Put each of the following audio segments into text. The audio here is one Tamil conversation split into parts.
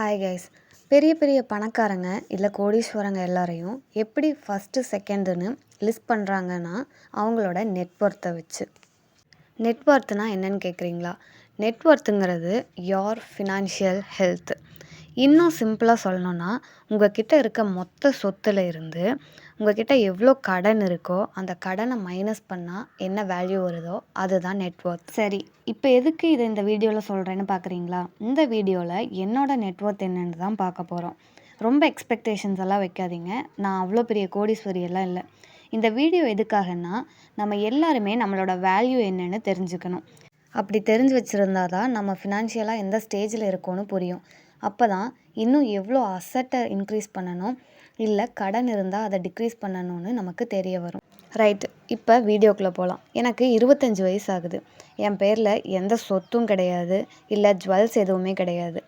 Hi guys. பெரிய பெரிய பணக்காரங்க இல்லை கோடீஸ்வரங்க எல்லாரையும் எப்படி ஃபஸ்ட்டு செகண்டுன்னு லிஸ்ட் பண்ணுறாங்கன்னா அவங்களோட நெட்ஒர்த்தை வச்சு. நெட்ஒர்த்துனா என்னன்னு கேட்குறீங்களா? நெட்ஒர்த்துங்கிறது யோர் ஃபினான்ஷியல் ஹெல்த். இன்னும் சிம்பிளாக சொல்லணுன்னா உங்கள்கிட்ட இருக்க மொத்த சொத்தில் இருந்து உங்கள்கிட்ட எவ்வளோ கடன் இருக்கோ அந்த கடனை மைனஸ் பண்ணால் என்ன வேல்யூ வருதோ அதுதான் நெட்ஒர்த். சரி, இப்போ எதுக்கு இதை இந்த வீடியோவில் சொல்கிறேன்னு பார்க்குறீங்களா? இந்த வீடியோவில் என்னோட நெட்ஒர்த் என்னென்னு தான் பார்க்க போகிறோம். ரொம்ப எக்ஸ்பெக்டேஷன்ஸ் எல்லாம் வைக்காதீங்க. நான் அவ்வளோ பெரிய கோடீஸ்வரி எல்லாம் இல்லை. இந்த வீடியோ எதுக்காகன்னா நம்ம எல்லாருமே நம்மளோட வேல்யூ என்னென்னு தெரிஞ்சுக்கணும். அப்படி தெரிஞ்சு வச்சுருந்தா தான் நம்ம ஃபினான்ஷியலாக எந்த ஸ்டேஜில் இருக்கோன்னு புரியும். அப்போ தான் இன்னும் எவ்வளோ அசட்டை இன்க்ரீஸ் பண்ணணும் இல்லை கடன் இருந்தால் அதை டிக்ரீஸ் பண்ணணும்னு நமக்கு தெரிய வரும். ரைட், இப்போ வீடியோக்குள்ளே போகலாம். எனக்கு 25 வயசு ஆகுது. என் பேரில் எந்த சொத்தும் கிடையாது, இல்லை ஜுவல்ஸ் எதுவுமே கிடையாது.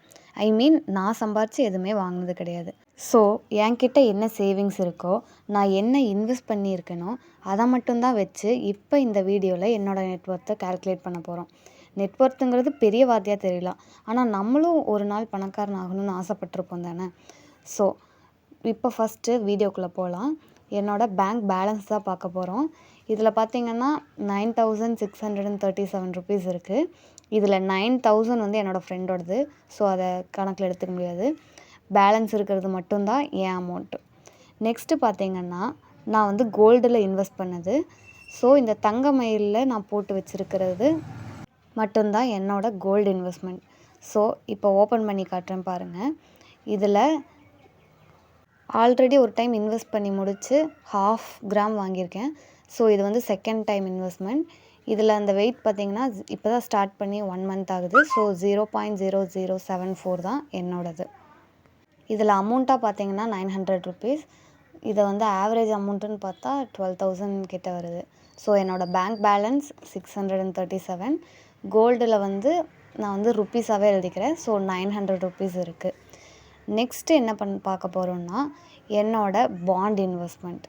நான் சம்பாரித்து எதுவுமே வாங்கினது கிடையாது. ஸோ என்கிட்ட என்ன சேவிங்ஸ் இருக்கோ, நான் என்ன இன்வெஸ்ட் பண்ணியிருக்கேனோ அதை மட்டும்தான் வச்சு இப்போ இந்த வீடியோவில் என்னோடய நெட்ஒர்த்தை கால்குலேட் பண்ண போகிறோம். நெட்ஒர்த்துங்கிறது பெரிய வார்த்தையாக தெரியலாம், ஆனால் நம்மளும் ஒரு நாள் பணக்காரன் ஆகணும்னு ஆசைப்பட்டிருப்போம் தானே. ஸோ இப்போ ஃபஸ்ட்டு வீடியோக்குள்ளே போகலாம். என்னோடய பேங்க் பேலன்ஸ் தான் பார்க்க போகிறோம். இதில் பார்த்திங்கன்னா 9637 ருபீஸ் இருக்குது. இதில் 9000 வந்து என்னோடய ஃப்ரெண்டோடது. ஸோ அதை கணக்கில் எடுத்துக்க முடியாது. பேலன்ஸ் இருக்கிறது மட்டும்தான் என் அமௌண்ட்டு. நெக்ஸ்ட்டு பார்த்திங்கன்னா நான் வந்து கோல்டில் இன்வெஸ்ட் பண்ணது. ஸோ இந்த தங்க மயிலில் நான் போட்டு வச்சுருக்கிறது மட்டும்தான் என்னோடய கோல்டு இன்வெஸ்ட்மெண்ட். ஸோ இப்போ ஓப்பன் பண்ணி காட்டுறேன் பாருங்கள். இதில் ஆல்ரெடி ஒரு டைம் இன்வெஸ்ட் பண்ணி முடித்து 1/2 கிராம் வாங்கியிருக்கேன். ஸோ இது வந்து செகண்ட் டைம் இன்வெஸ்ட்மெண்ட். இதில் அந்த வெயிட் பார்த்திங்கன்னா இப்போ தான் ஸ்டார்ட் பண்ணி 1 மந்த் ஆகுது. ஸோ 0.0074 தான் என்னோடது. இதில் அமௌண்ட்டாக பார்த்திங்கன்னா 900 ருபீஸ். இதை வந்து ஆவரேஜ் அமௌண்ட்டுன்னு பார்த்தா 12,000 கிட்ட வருது. ஸோ என்னோடய பேங்க் பேலன்ஸ் 637. கோல்டில் வந்து நான் வந்து ருப்பீஸாகவே எழுதிக்கிறேன். ஸோ 900 ருபீஸ் இருக்குது. நெக்ஸ்ட்டு என்ன பார்க்க போகிறோன்னா என்னோட பாண்ட் இன்வெஸ்ட்மெண்ட்.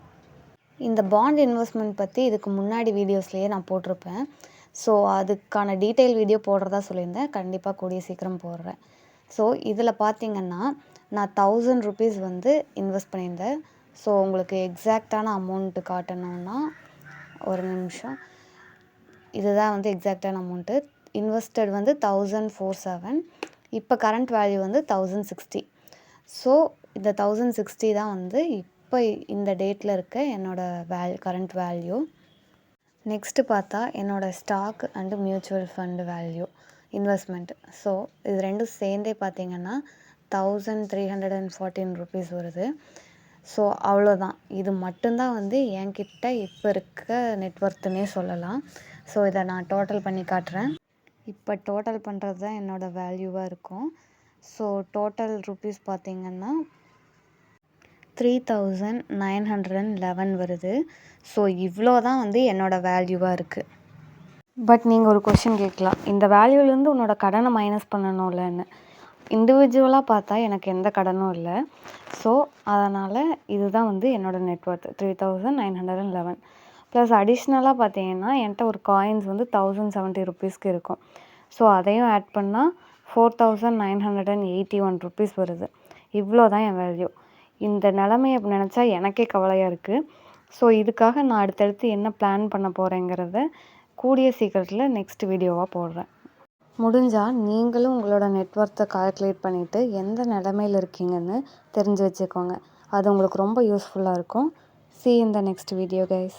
இந்த பாண்ட் இன்வெஸ்ட்மெண்ட் பற்றி இதுக்கு முன்னாடி வீடியோஸ்லேயே நான் போட்டிருப்பேன். ஸோ அதுக்கான டீட்டெயில் வீடியோ போடுறதா சொல்லியிருந்தேன். கண்டிப்பாக கூடிய சீக்கிரம் போடுறேன். ஸோ இதில் பார்த்திங்கன்னா நான் 1000 ருபீஸ் வந்து இன்வெஸ்ட் பண்ணியிருந்தேன். ஸோ உங்களுக்கு எக்ஸாக்டான அமௌண்ட்டு காட்டணுன்னா ஒரு நிமிஷம். இதுதான் வந்து எக்ஸாக்டான அமௌண்ட்டு. இன்வெஸ்டட் வந்து 1047. இப்போ கரண்ட் வேல்யூ வந்து 1060. ஸோ இந்த 1060 தான் வந்து இப்போ இந்த டேட்டில் இருக்க என்னோடய கரண்ட் வேல்யூ. நெக்ஸ்ட்டு பார்த்தா என்னோடய stock and mutual fund value investment. So இது ரெண்டும் சேர்ந்தே பார்த்திங்கன்னா 1314 ருபீஸ் வருது. ஸோ அவ்வளோதான். இது மட்டும்தான் வந்து என்கிட்ட இப்போ இருக்க நெட்ஒர்த்துன்னே சொல்லலாம். ஸோ இதை நான் டோட்டல் பண்ணி காட்டுறேன். இப்போ டோட்டல் பண்ணுறது தான் என்னோடய வேல்யூவாக இருக்கும். ஸோ டோட்டல் ருபீஸ் பார்த்திங்கன்னா 3911 வருது. ஸோ இவ்வளோ தான் வந்து என்னோடய வேல்யூவாக இருக்குது. பட் நீங்கள் ஒரு கொஷின் கேட்கலாம், இந்த வேல்யூலேருந்து உன்னோட கடனை மைனஸ் பண்ணணும்லன்னு. இண்டிவிஜுவலாக பார்த்தா எனக்கு எந்த கடனும் இல்லை. ஸோ அதனால் இதுதான் வந்து என்னோடய நெட்ஒர்த் 3911. ப்ளஸ் அடிஷ்னலாக பார்த்தீங்கன்னா என்கிட்ட ஒரு காயின்ஸ் வந்து 1070 ருபீஸ்க்கு இருக்கும். ஸோ அதையும் ஆட் பண்ணால் 4981 ருபீஸ் வருது. இவ்வளோ தான் என் வேல்யூ. இந்த நிலமையை நினச்சா எனக்கே கவலையாக இருக்குது. ஸோ இதுக்காக நான் அடுத்தடுத்து என்ன பிளான் பண்ண போகிறேங்கிறத கூடிய சீக்கிரத்தில் நெக்ஸ்ட் வீடியோவாக போடுறேன். முடிஞ்சால் நீங்களும் உங்களோட நெட்ஒர்த்தை கால்குலேட் பண்ணிவிட்டு எந்த நிலமையில் இருக்கீங்கன்னு தெரிஞ்சு வச்சுக்கோங்க. அது உங்களுக்கு ரொம்ப யூஸ்ஃபுல்லாக இருக்கும். See you in the next video guys.